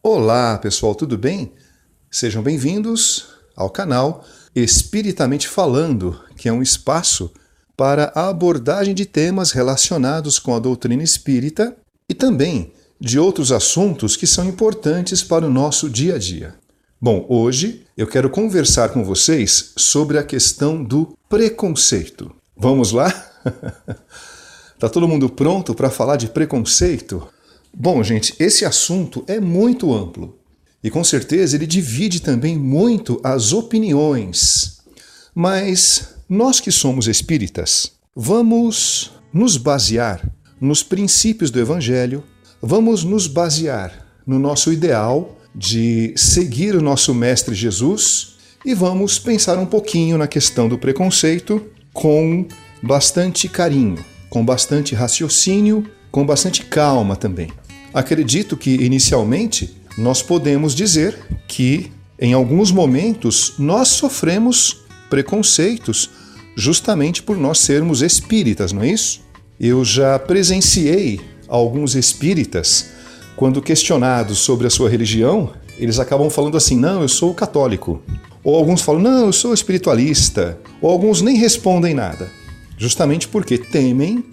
Olá, pessoal, tudo bem? Sejam bem-vindos ao canal Espiritamente Falando, que é um espaço para a abordagem de temas relacionados com a doutrina espírita e também de outros assuntos que são importantes para o nosso dia a dia. Bom, hoje eu quero conversar com vocês sobre a questão do preconceito. Vamos lá? Tá todo mundo pronto para falar de preconceito? Bom, gente, esse assunto é muito amplo e com certeza ele divide também muito as opiniões. Mas nós que somos espíritas, vamos nos basear nos princípios do Evangelho, vamos nos basear no nosso ideal de seguir o nosso Mestre Jesus e vamos pensar um pouquinho na questão do preconceito com bastante carinho, com bastante raciocínio, com bastante calma também. Acredito que, inicialmente, nós podemos dizer que, em alguns momentos, nós sofremos preconceitos justamente por nós sermos espíritas, não é isso? Eu já presenciei alguns espíritas, quando questionados sobre a sua religião, eles acabam falando assim, não, eu sou católico. Ou alguns falam, não, eu sou espiritualista. Ou alguns nem respondem nada. Justamente porque temem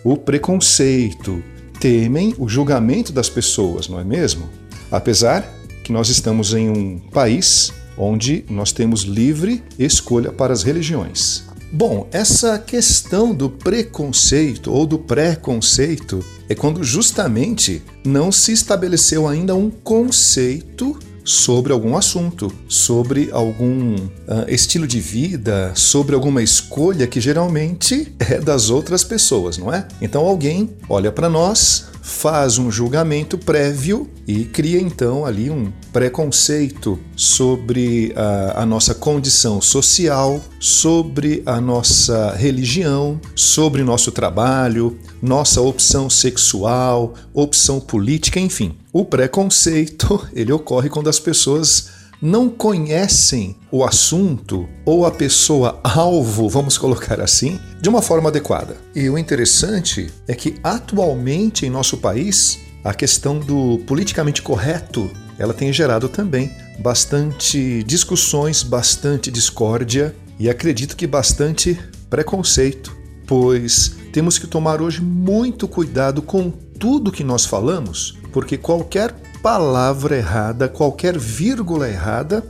o preconceito, temem o julgamento das pessoas, não é mesmo? Apesar que nós estamos em um país onde nós temos livre escolha para as religiões. Bom, essa questão do preconceito ou do preconceito é quando justamente não se estabeleceu ainda um conceito sobre algum assunto, sobre algum estilo de vida, sobre alguma escolha que geralmente é das outras pessoas, não é? Então alguém olha para nós, faz um julgamento prévio e cria então ali um preconceito sobre a nossa condição social, sobre a nossa religião, sobre nosso trabalho, nossa opção sexual, opção política, enfim. O preconceito, ele ocorre quando as pessoas não conhecem o assunto ou a pessoa alvo, vamos colocar assim, de uma forma adequada. E o interessante é que atualmente em nosso país, a questão do politicamente correto, ela tem gerado também bastante discussões, bastante discórdia e acredito que bastante preconceito, pois temos que tomar hoje muito cuidado com tudo que nós falamos, porque qualquer palavra errada, qualquer vírgula errada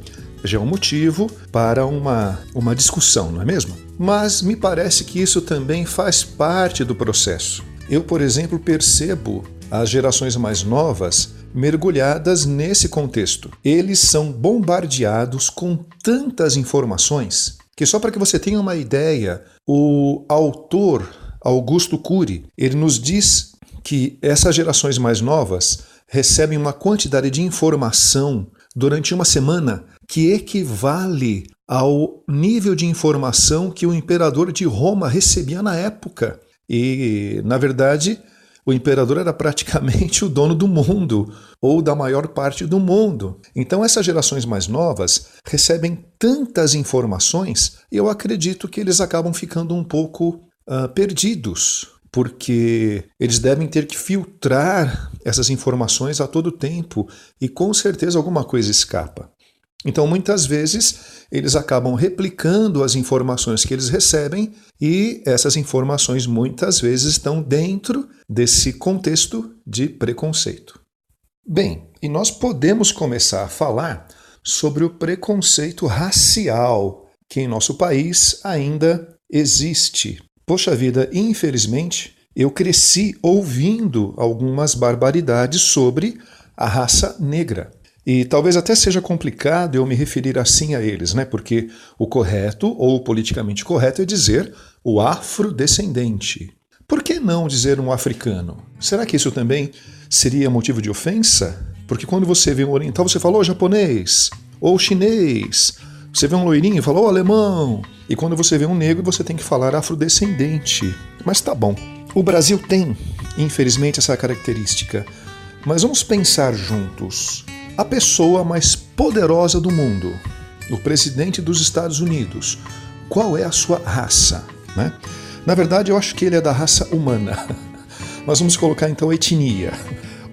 já é um motivo para uma discussão, não é mesmo? Mas me parece que isso também faz parte do processo. Eu, por exemplo, percebo as gerações mais novas mergulhadas nesse contexto. Eles são bombardeados com tantas informações que, só para que você tenha uma ideia, o autor Augusto Cury, ele nos diz que essas gerações mais novas recebem uma quantidade de informação durante uma semana que equivale ao nível de informação que o imperador de Roma recebia na época. E, na verdade, o imperador era praticamente o dono do mundo, ou da maior parte do mundo. Então, essas gerações mais novas recebem tantas informações e eu acredito que eles acabam ficando um pouco perdidos, porque eles devem ter que filtrar essas informações a todo tempo e com certeza alguma coisa escapa. Então, muitas vezes, eles acabam replicando as informações que eles recebem e essas informações muitas vezes estão dentro desse contexto de preconceito. Bem, e nós podemos começar a falar sobre o preconceito racial que em nosso país ainda existe. Poxa vida, infelizmente, eu cresci ouvindo algumas barbaridades sobre a raça negra. E talvez até seja complicado eu me referir assim a eles, né? Porque o correto, ou o politicamente correto, é dizer o afrodescendente. Por que não dizer um africano? Será que isso também seria motivo de ofensa? Porque quando você vê um oriental, você fala, ô japonês, ou chinês. Você vê um loirinho e fala, ô alemão. E quando você vê um negro, você tem que falar afrodescendente. Mas tá bom. O Brasil tem, infelizmente, essa característica. Mas vamos pensar juntos. A pessoa mais poderosa do mundo, o presidente dos Estados Unidos, qual é a sua raça? Né? Na verdade, eu acho que ele é da raça humana. Mas vamos colocar então etnia.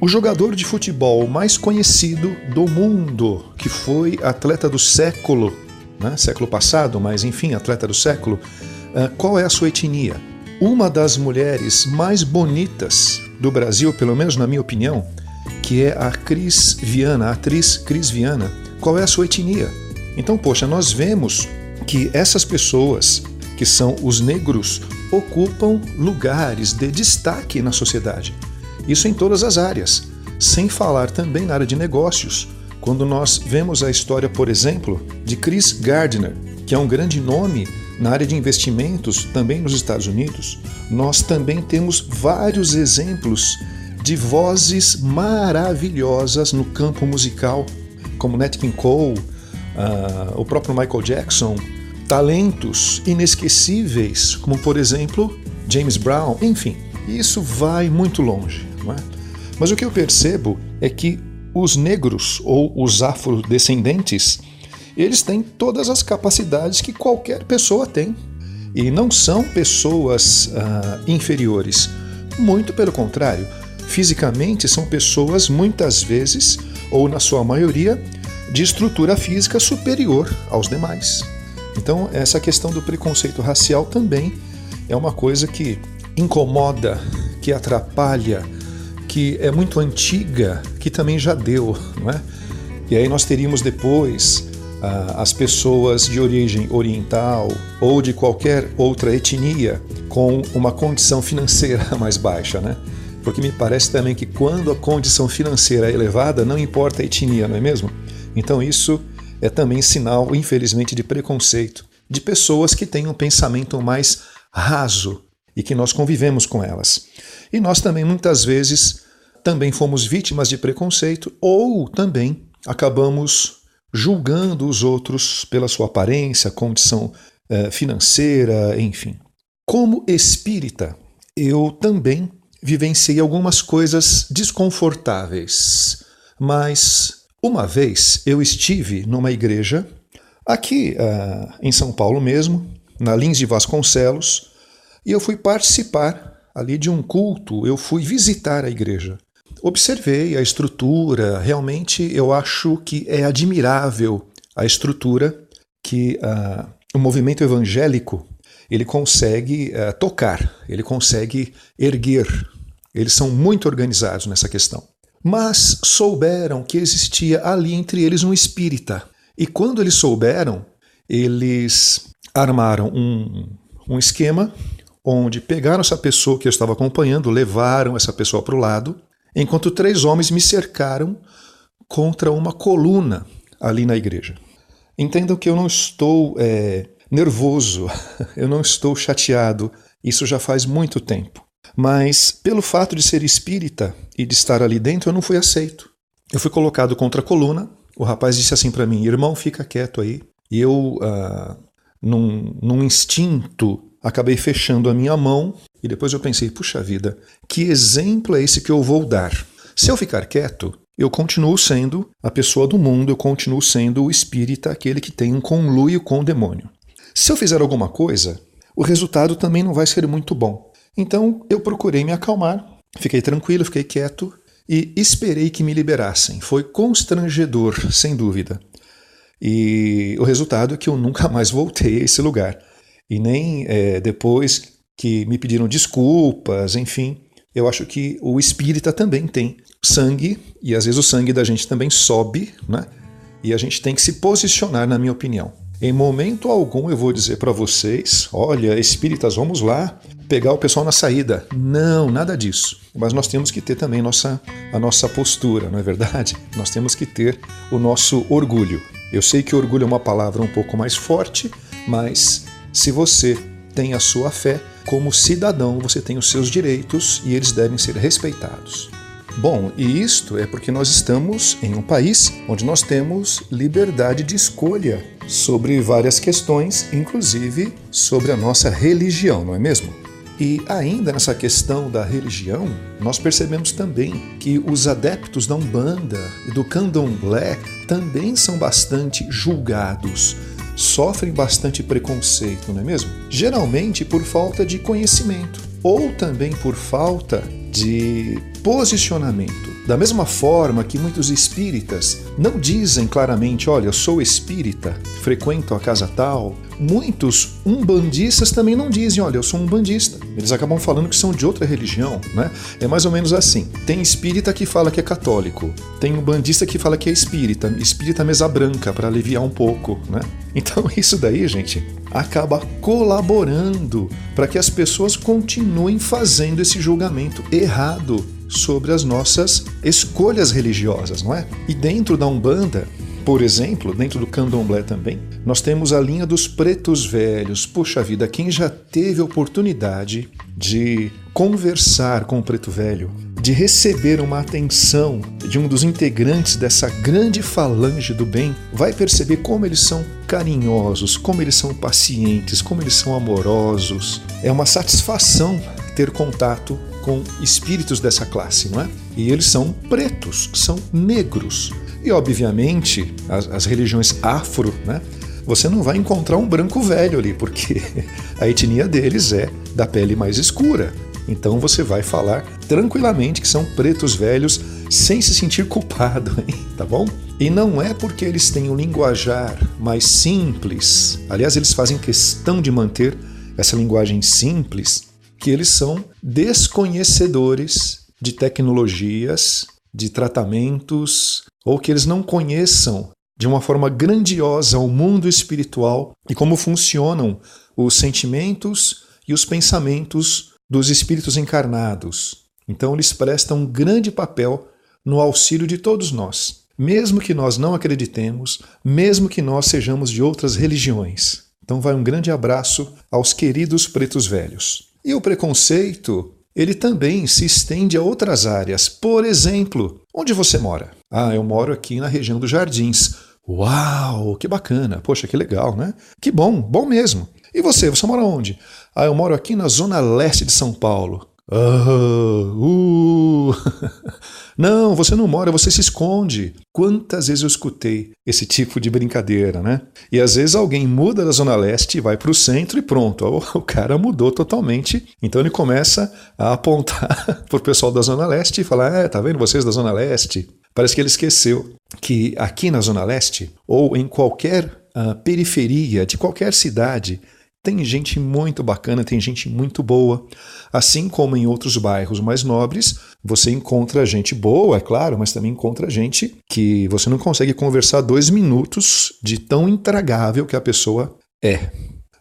O jogador de futebol mais conhecido do mundo, que foi atleta do século, né? Século passado, mas enfim, atleta do século, qual é a sua etnia? Uma das mulheres mais bonitas do Brasil, pelo menos na minha opinião, que é a Cris Viana, a atriz Cris Viana, qual é a sua etnia? Então, poxa, nós vemos que essas pessoas, que são os negros, ocupam lugares de destaque na sociedade. Isso em todas as áreas, sem falar também na área de negócios, quando nós vemos a história, por exemplo, de Chris Gardner, que é um grande nome na área de investimentos, também nos Estados Unidos. Nós também temos vários exemplos de vozes maravilhosas no campo musical, como Nat King Cole, o próprio Michael Jackson, talentos inesquecíveis, como por exemplo James Brown, enfim, isso vai muito longe, não é? Mas o que eu percebo é que os negros ou os afrodescendentes, eles têm todas as capacidades que qualquer pessoa tem. E não são pessoas inferiores. Muito pelo contrário, fisicamente são pessoas muitas vezes, ou na sua maioria, de estrutura física superior aos demais. Então essa questão do preconceito racial também é uma coisa que incomoda, que atrapalha, que é muito antiga, que também já deu, não é? E aí nós teríamos depois as pessoas de origem oriental ou de qualquer outra etnia com uma condição financeira mais baixa, né? Porque me parece também que quando a condição financeira é elevada, não importa a etnia, não é mesmo? Então isso é também sinal, infelizmente, de preconceito, de pessoas que têm um pensamento mais raso e que nós convivemos com elas. E nós também, muitas vezes, também fomos vítimas de preconceito ou também acabamos julgando os outros pela sua aparência, condição financeira, enfim. Como espírita, eu também vivenciei algumas coisas desconfortáveis, mas uma vez eu estive numa igreja, aqui em São Paulo mesmo, na Lins de Vasconcelos, e eu fui participar ali de um culto, eu fui visitar a igreja. Observei a estrutura, realmente eu acho que é admirável a estrutura que o movimento evangélico ele consegue tocar, ele consegue erguer. Eles são muito organizados nessa questão. Mas souberam que existia ali entre eles um espírita. E quando eles souberam, eles armaram um esquema onde pegaram essa pessoa que eu estava acompanhando, levaram essa pessoa para o lado, enquanto 3 homens me cercaram contra uma coluna ali na igreja. Entendam que eu não estou nervoso, eu não estou chateado, isso já faz muito tempo. Mas pelo fato de ser espírita e de estar ali dentro, eu não fui aceito. Eu fui colocado contra a coluna, o rapaz disse assim para mim, irmão, fica quieto aí. E eu, num instinto, acabei fechando a minha mão e depois eu pensei, puxa vida, que exemplo é esse que eu vou dar? Se eu ficar quieto, eu continuo sendo a pessoa do mundo, eu continuo sendo o espírita, aquele que tem um conluio com o demônio. Se eu fizer alguma coisa, o resultado também não vai ser muito bom. Então eu procurei me acalmar, fiquei tranquilo, fiquei quieto e esperei que me liberassem. Foi constrangedor, sem dúvida. E o resultado é que eu nunca mais voltei a esse lugar. E nem depois que me pediram desculpas, enfim, eu acho que o espírita também tem sangue, e às vezes o sangue da gente também sobe, né? E a gente tem que se posicionar, na minha opinião. Em momento algum eu vou dizer para vocês, olha, espíritas, vamos lá pegar o pessoal na saída. Não, nada disso. Mas nós temos que ter também a nossa postura, não é verdade? Nós temos que ter o nosso orgulho. Eu sei que orgulho é uma palavra um pouco mais forte, mas se você tem a sua fé, como cidadão você tem os seus direitos e eles devem ser respeitados. Bom, e isto é porque nós estamos em um país onde nós temos liberdade de escolha sobre várias questões, inclusive sobre a nossa religião, não é mesmo? E ainda nessa questão da religião, nós percebemos também que os adeptos da Umbanda e do Candomblé também são bastante julgados, sofrem bastante preconceito, não é mesmo? Geralmente por falta de conhecimento ou também por falta de posicionamento. Da mesma forma que muitos espíritas não dizem claramente, olha, eu sou espírita, frequento a casa tal, muitos umbandistas também não dizem, olha, eu sou umbandista. Eles acabam falando que são de outra religião, né? É mais ou menos assim. Tem espírita que fala que é católico, tem umbandista que fala que é espírita mesa branca, para aliviar um pouco, né? Então isso daí, gente, acaba colaborando para que as pessoas continuem fazendo esse julgamento errado sobre as nossas escolhas religiosas, não é? E dentro da Umbanda, por exemplo, dentro do Candomblé também, nós temos a linha dos pretos velhos. Puxa vida, quem já teve oportunidade de conversar com o preto velho, de receber uma atenção de um dos integrantes dessa grande falange do bem, vai perceber como eles são carinhosos, como eles são pacientes, como eles são amorosos. É uma satisfação ter contato com espíritos dessa classe, não é? E eles são pretos, são negros. E, obviamente, as religiões afro, né? Você não vai encontrar um branco velho ali, porque a etnia deles é da pele mais escura. Então você vai falar tranquilamente que são pretos velhos sem se sentir culpado, hein? Tá bom? E não é porque eles têm um linguajar mais simples, aliás, eles fazem questão de manter essa linguagem simples, que eles são desconhecedores de tecnologias, de tratamentos, ou que eles não conheçam de uma forma grandiosa o mundo espiritual e como funcionam os sentimentos e os pensamentos dos espíritos encarnados. Então eles prestam um grande papel no auxílio de todos nós, mesmo que nós não acreditemos, mesmo que nós sejamos de outras religiões. Então vai um grande abraço aos queridos pretos velhos. E o preconceito, ele também se estende a outras áreas. Por exemplo, onde você mora? Ah, eu moro aqui na região dos Jardins. Uau, que bacana. Poxa, que legal, né? Que bom, bom mesmo. E você mora onde? Ah, eu moro aqui na zona leste de São Paulo. Não, você não mora, você se esconde. Quantas vezes eu escutei esse tipo de brincadeira, né? E às vezes alguém muda da zona leste e vai para o centro e pronto, o cara mudou totalmente. Então ele começa a apontar para o pessoal da zona leste e falar, tá vendo vocês da zona leste? Parece que ele esqueceu que aqui na zona leste, ou em qualquer periferia de qualquer cidade, tem gente muito bacana, tem gente muito boa. Assim como em outros bairros mais nobres, você encontra gente boa, é claro, mas também encontra gente que você não consegue conversar 2 minutos de tão intragável que a pessoa é.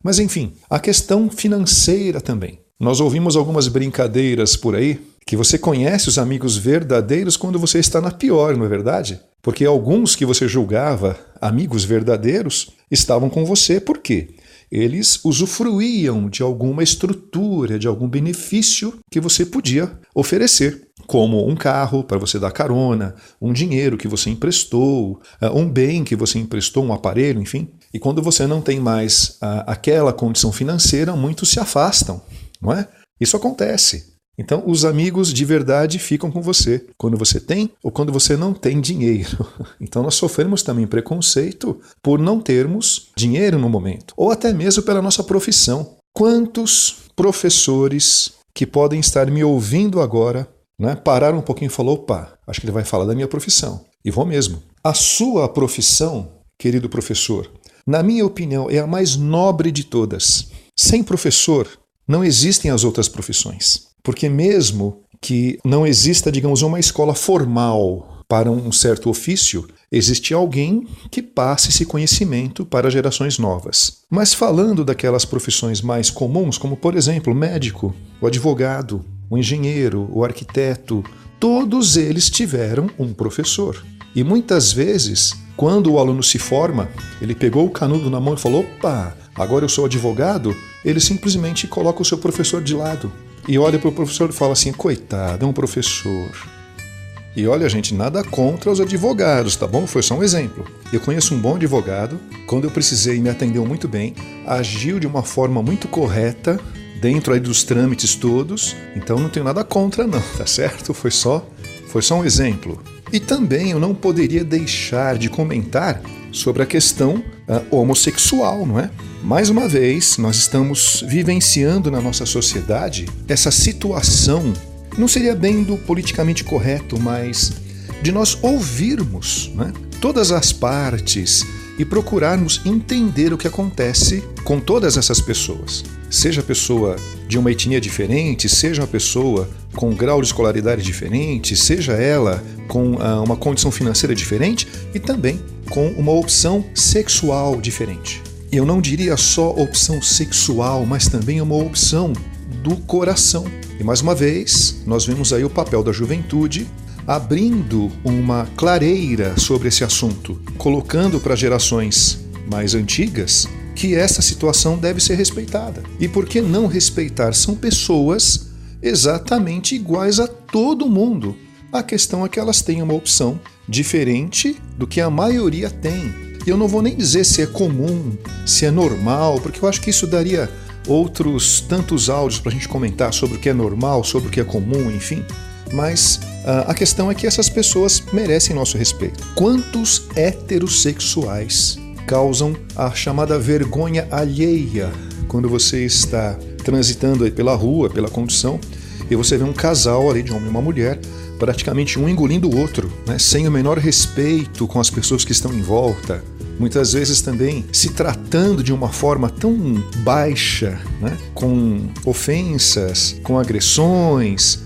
Mas enfim, a questão financeira também. Nós ouvimos algumas brincadeiras por aí que você conhece os amigos verdadeiros quando você está na pior, não é verdade? Porque alguns que você julgava amigos verdadeiros estavam com você. Por quê? Eles usufruíam de alguma estrutura, de algum benefício que você podia oferecer, como um carro para você dar carona, um dinheiro que você emprestou, um bem que você emprestou, um aparelho, enfim. E quando você não tem mais aquela condição financeira, muitos se afastam, não é? Isso acontece. Então, os amigos de verdade ficam com você quando você tem ou quando você não tem dinheiro. Então, nós sofremos também preconceito por não termos dinheiro no momento, ou até mesmo pela nossa profissão. Quantos professores que podem estar me ouvindo agora, né, pararam um pouquinho e falaram, opa, acho que ele vai falar da minha profissão. E vou mesmo. A sua profissão, querido professor, na minha opinião, é a mais nobre de todas. Sem professor, não existem as outras profissões. Porque mesmo que não exista, digamos, uma escola formal para um certo ofício, existe alguém que passe esse conhecimento para gerações novas. Mas falando daquelas profissões mais comuns, como por exemplo o médico, o advogado, o engenheiro, o arquiteto, todos eles tiveram um professor. E muitas vezes, quando o aluno se forma, ele pegou o canudo na mão e falou, opa, agora eu sou advogado, ele simplesmente coloca o seu professor de lado. E olha para o professor e fala assim, coitado, é um professor. E olha, gente, nada contra os advogados, tá bom? Foi só um exemplo. Eu conheço um bom advogado, quando eu precisei me atendeu muito bem, agiu de uma forma muito correta, dentro aí dos trâmites todos, então não tenho nada contra não, tá certo? Foi só um exemplo. E também eu não poderia deixar de comentar sobre a questão homossexual, não é? Mais uma vez, nós estamos vivenciando na nossa sociedade essa situação não seria bem do politicamente correto, mas de nós ouvirmos, né, todas as partes e procurarmos entender o que acontece com todas essas pessoas. Seja a pessoa de uma etnia diferente, seja uma pessoa com um grau de escolaridade diferente, seja ela com uma condição financeira diferente e também com uma opção sexual diferente. Eu não diria só opção sexual, mas também uma opção do coração. E mais uma vez, nós vemos aí o papel da juventude abrindo uma clareira sobre esse assunto, colocando para gerações mais antigas que essa situação deve ser respeitada. E por que não respeitar? São pessoas exatamente iguais a todo mundo. A questão é que elas têm uma opção diferente do que a maioria tem. E eu não vou nem dizer se é comum, se é normal, porque eu acho que isso daria outros tantos áudios para a gente comentar sobre o que é normal, sobre o que é comum, enfim. Mas a questão é que essas pessoas merecem nosso respeito. Quantos heterossexuais causam a chamada vergonha alheia quando você está transitando aí pela rua, pela condução, e você vê um casal ali de um homem e uma mulher, praticamente um engolindo o outro, né, sem o menor respeito com as pessoas que estão em volta. Muitas vezes também se tratando de uma forma tão baixa, né, com ofensas, com agressões,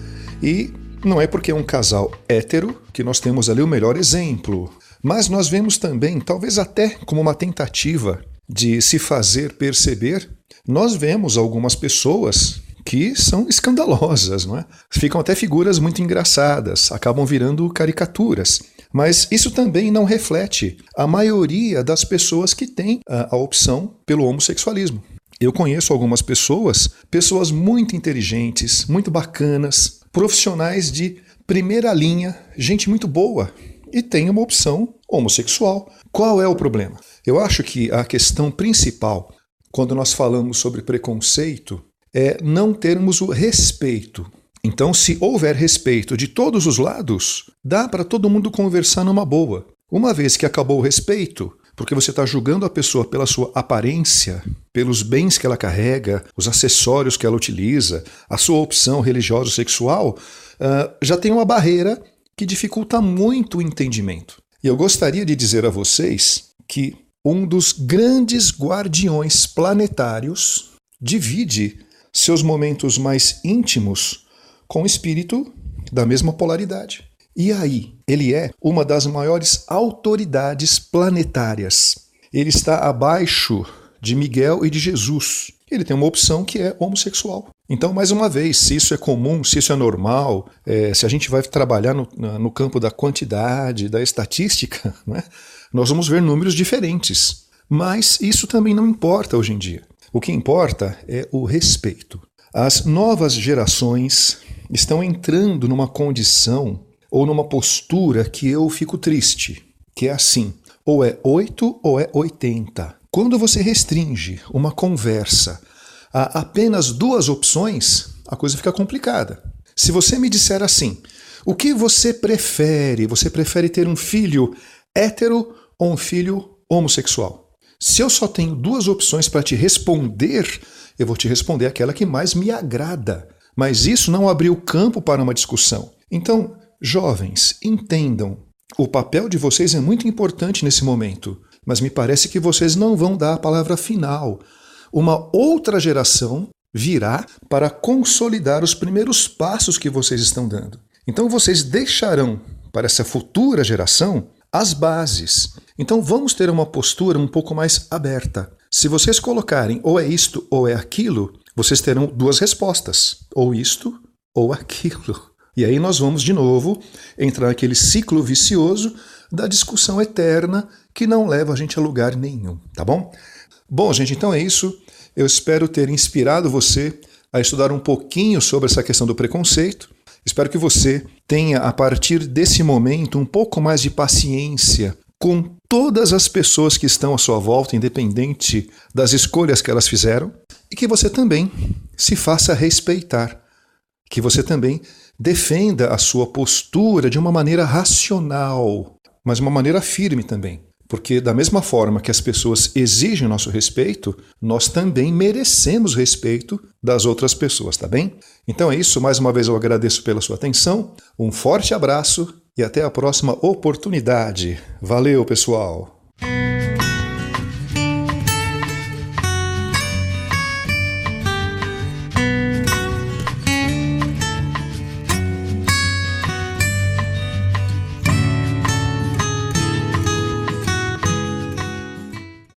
e não é porque é um casal hétero que nós temos ali o melhor exemplo. Mas nós vemos também, talvez até como uma tentativa de se fazer perceber, nós vemos algumas pessoas que são escandalosas, não é? Ficam até figuras muito engraçadas, acabam virando caricaturas. Mas isso também não reflete a maioria das pessoas que têm a opção pelo homossexualismo. Eu conheço algumas pessoas muito inteligentes, muito bacanas, profissionais de primeira linha, gente muito boa, e tem uma opção homossexual. Qual é o problema? Eu acho que a questão principal, quando nós falamos sobre preconceito, é não termos o respeito. Então, se houver respeito de todos os lados, dá para todo mundo conversar numa boa. Uma vez que acabou o respeito, porque você está julgando a pessoa pela sua aparência, pelos bens que ela carrega, os acessórios que ela utiliza, a sua opção religiosa ou sexual, já tem uma barreira que dificulta muito o entendimento. E eu gostaria de dizer a vocês que um dos grandes guardiões planetários divide seus momentos mais íntimos com o espírito da mesma polaridade. E aí, ele é uma das maiores autoridades planetárias. Ele está abaixo de Miguel e de Jesus. Ele tem uma opção que é homossexual. Então, mais uma vez, se isso é comum, se isso é normal, se a gente vai trabalhar no campo da quantidade, da estatística, né, nós vamos ver números diferentes. Mas isso também não importa hoje em dia. O que importa é o respeito. As novas gerações estão entrando numa condição ou numa postura que eu fico triste, que é assim, ou é 8 ou é 80. Quando você restringe uma conversa a apenas duas opções, a coisa fica complicada. Se você me disser assim, o que você prefere? Você prefere ter um filho hétero ou um filho homossexual? Se eu só tenho duas opções para te responder, eu vou te responder aquela que mais me agrada. Mas isso não abriu campo para uma discussão. Então, jovens, entendam, o papel de vocês é muito importante nesse momento, mas me parece que vocês não vão dar a palavra final. Uma outra geração virá para consolidar os primeiros passos que vocês estão dando. Então vocês deixarão para essa futura geração as bases. Então vamos ter uma postura um pouco mais aberta. Se vocês colocarem ou é isto ou é aquilo, vocês terão duas respostas, ou isto ou aquilo. E aí nós vamos de novo entrar naquele ciclo vicioso da discussão eterna que não leva a gente a lugar nenhum, tá bom? Bom, gente, então é isso. Eu espero ter inspirado você a estudar um pouquinho sobre essa questão do preconceito. Espero que você tenha, a partir desse momento, um pouco mais de paciência com todas as pessoas que estão à sua volta, independente das escolhas que elas fizeram, e que você também se faça respeitar, que você também defenda a sua postura de uma maneira racional, mas uma maneira firme também, Porque da mesma forma que as pessoas exigem o nosso respeito, nós também merecemos respeito das outras pessoas, tá bem? Então é isso, mais uma vez eu agradeço pela sua atenção, um forte abraço e até a próxima oportunidade. Valeu, pessoal!